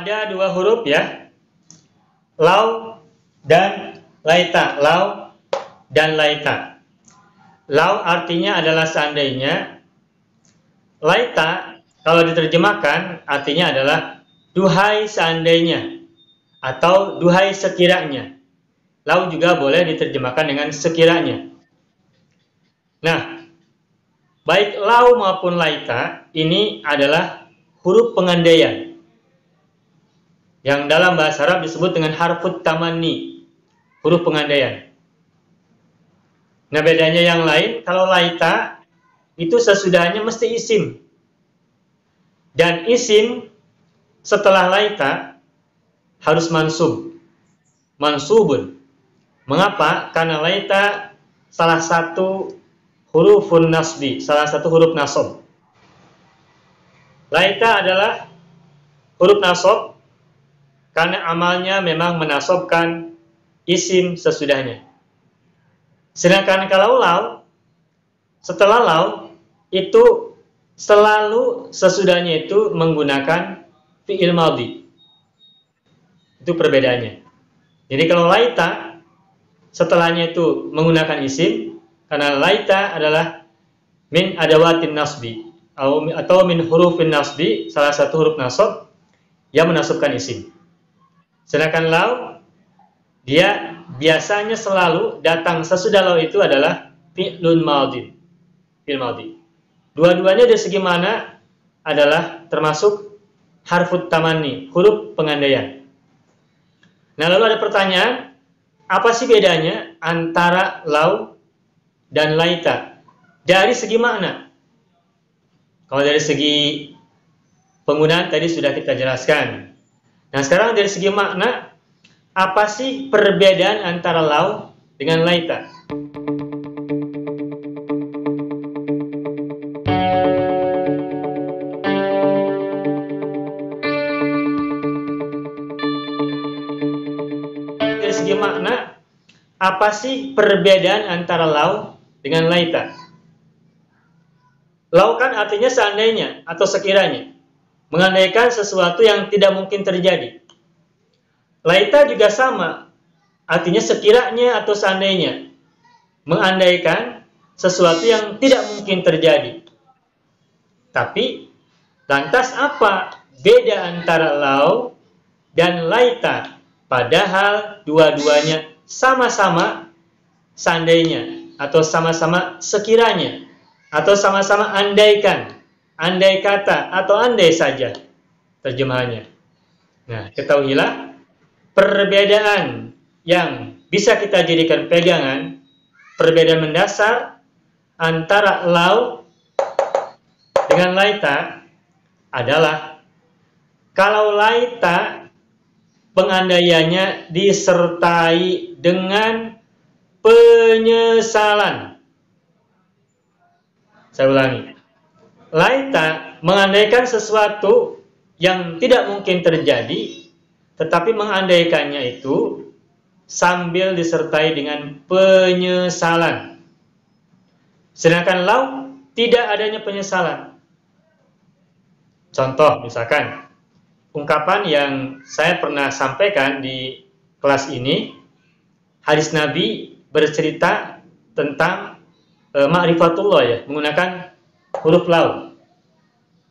ada dua huruf ya, lau dan laita. Lau dan laita. Lau artinya adalah seandainya. Laita kalau diterjemahkan artinya adalah duhai seandainya atau duhai sekiranya. Lau juga boleh diterjemahkan dengan sekiranya. Nah, baik lau maupun laita ini adalah huruf pengandaian yang dalam bahasa Arab disebut dengan harfut tamanni, huruf pengandaian. Nah, bedanya yang lain, kalau laita itu sesudahnya mesti isim. Dan isim setelah laita harus mansub. Mansubun. Mengapa? Karena laita salah satu hurufun nasbi, salah satu huruf nasab. Laita adalah huruf nasab karena amalnya memang menasabkan isim sesudahnya. Sedangkan kalau lau, setelah lau itu selalu sesudahnya itu menggunakan fi'il madhi. Itu perbedaannya. Jadi kalau laita setelahnya itu menggunakan isim, karena laita adalah min adawatin nasbi atau min hurufin nasbi, salah satu huruf nasab yang menasabkan isim. Sedangkan lau dia biasanya selalu datang sesudah lau itu adalah fi'lun madhi. Fi'il madhi. Dua-duanya dari segi mana adalah termasuk harfut tamanni, huruf pengandaian. Nah, lalu ada pertanyaan, apa sih bedanya antara lau dan laita? Dari segi makna. Kalau dari segi penggunaan tadi sudah kita jelaskan. Nah, sekarang dari segi makna, apa sih perbedaan antara lau dengan laita? Dari segi makna, apa sih perbedaan antara lau dengan laita? Lau kan artinya seandainya atau sekiranya, mengandaikan sesuatu yang tidak mungkin terjadi. Laita juga sama, artinya sekiranya atau seandainya, mengandaikan sesuatu yang tidak mungkin terjadi. Tapi, lantas apa beda antara lau dan laita? Padahal dua-duanya sama-sama seandainya, atau sama-sama sekiranya, atau sama-sama andaikan, andai kata, atau andai saja terjemahannya. Nah, ketahuilah perbedaan yang bisa kita jadikan pegangan, perbedaan mendasar antara lau dengan laita adalah kalau laita pengandaiannya disertai dengan penyesalan. Saya ulangi. Laita mengandaikan sesuatu yang tidak mungkin terjadi, tetapi mengandaikannya itu sambil disertai dengan penyesalan. Sedangkan lau tidak adanya penyesalan. Contoh misalkan, ungkapan yang saya pernah sampaikan di kelas ini, hadis Nabi bercerita tentang ma'rifatullah ya, menggunakan huruf lau.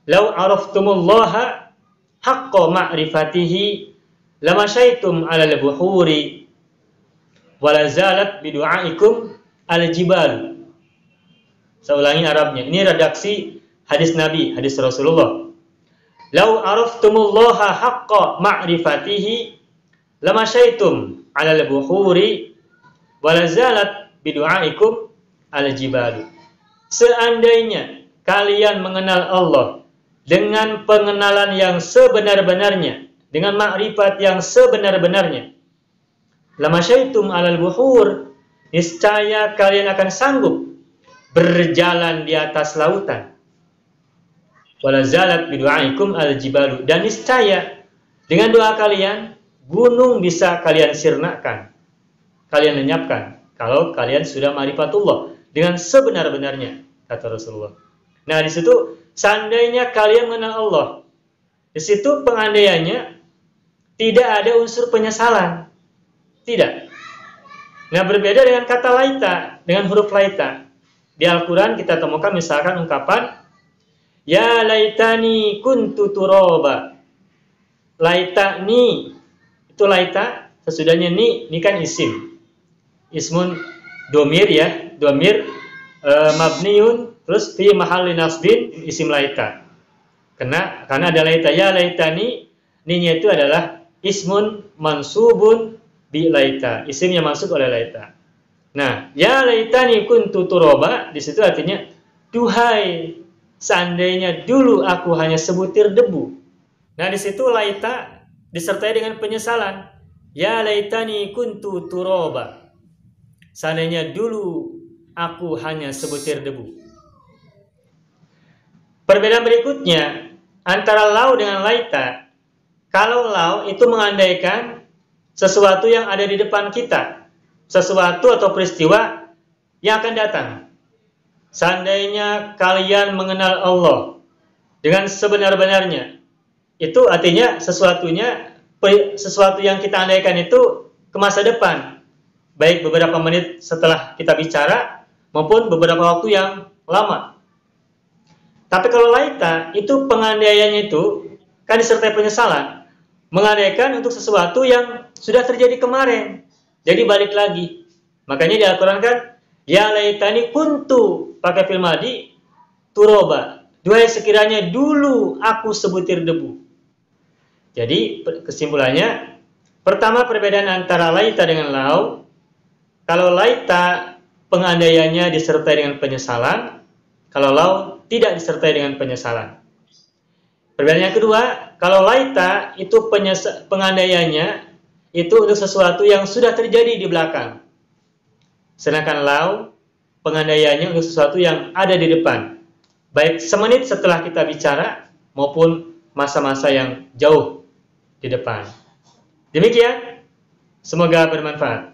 Lau araftumullaha haqqa ma'rifatihi lamasyaitum 'alal buhuri wala zalat bidu'aikum al-jibal. Saya ulangi Arabnya. Ini redaksi hadis Nabi, hadis Rasulullah. Lau araftumullaha haqqa ma'rifatihi lamasyaitum 'alal buhuri wala zalat bidu'aikum al-jibal. Seandainya kalian mengenal Allah dengan pengenalan yang sebenar-benarnya, dengan makrifat yang sebenar-benarnya, lamasyaitum 'alal buhur, niscaya kalian akan sanggup berjalan di atas lautan. Wala zalat bidu'aikum al-jibalu, dan niscaya dengan doa kalian gunung bisa kalian sirnakan, kalian lenyapkan kalau kalian sudah ma'rifatullah dengan sebenar-benarnya, kata Rasulullah. Nah, di situ seandainya kalian mengenal Allah, di situ pengandaiannya tidak ada unsur penyesalan. Tidak. Nah, berbeda dengan kata laita, dengan huruf laita. Di Al-Quran kita temukan misalkan ungkapan, ya laitani kuntu turoba. Laitani, itu laita, sesudahnya ni kan isim. Ismun domir ya, domir mabniun, terus fi mahalli nasbin isim laita. Karena ada laita, ya laitani, ninya itu adalah ismun mansubun bi laita, isim yang masuk oleh laita. Nah, ya laitani kuntu turoba, di situ artinya, duhai, seandainya dulu aku hanya sebutir debu. Nah, di situ laita disertai dengan penyesalan. Ya laitani kuntu turoba, seandainya dulu aku hanya sebutir debu. Perbedaan berikutnya antara lau dengan laita. Kalau lau itu mengandaikan sesuatu yang ada di depan kita, sesuatu atau peristiwa yang akan datang. Seandainya kalian mengenal Allah dengan sebenar-benarnya, itu artinya sesuatu yang kita andaikan itu ke masa depan, baik beberapa menit setelah kita bicara maupun beberapa waktu yang lama. Tapi kalau laita, itu pengandaiannya itu kan disertai penyesalan, mengandaikan untuk sesuatu yang sudah terjadi kemarin, jadi balik lagi. Makanya di Al-Quran kan, ya laitani kuntu, pakai fil madi, turoba, duhai sekiranya dulu aku sebutir debu. Jadi kesimpulannya, pertama perbedaan antara laita dengan lau. Kalau laita pengandaiannya disertai dengan penyesalan, kalau lau tidak disertai dengan penyesalan. Perbedaan yang kedua, kalau laita itu pengandaiannya itu untuk sesuatu yang sudah terjadi di belakang. Sedangkan lau pengandaiannya untuk sesuatu yang ada di depan, baik semenit setelah kita bicara maupun masa-masa yang jauh di depan. Demikian, semoga bermanfaat.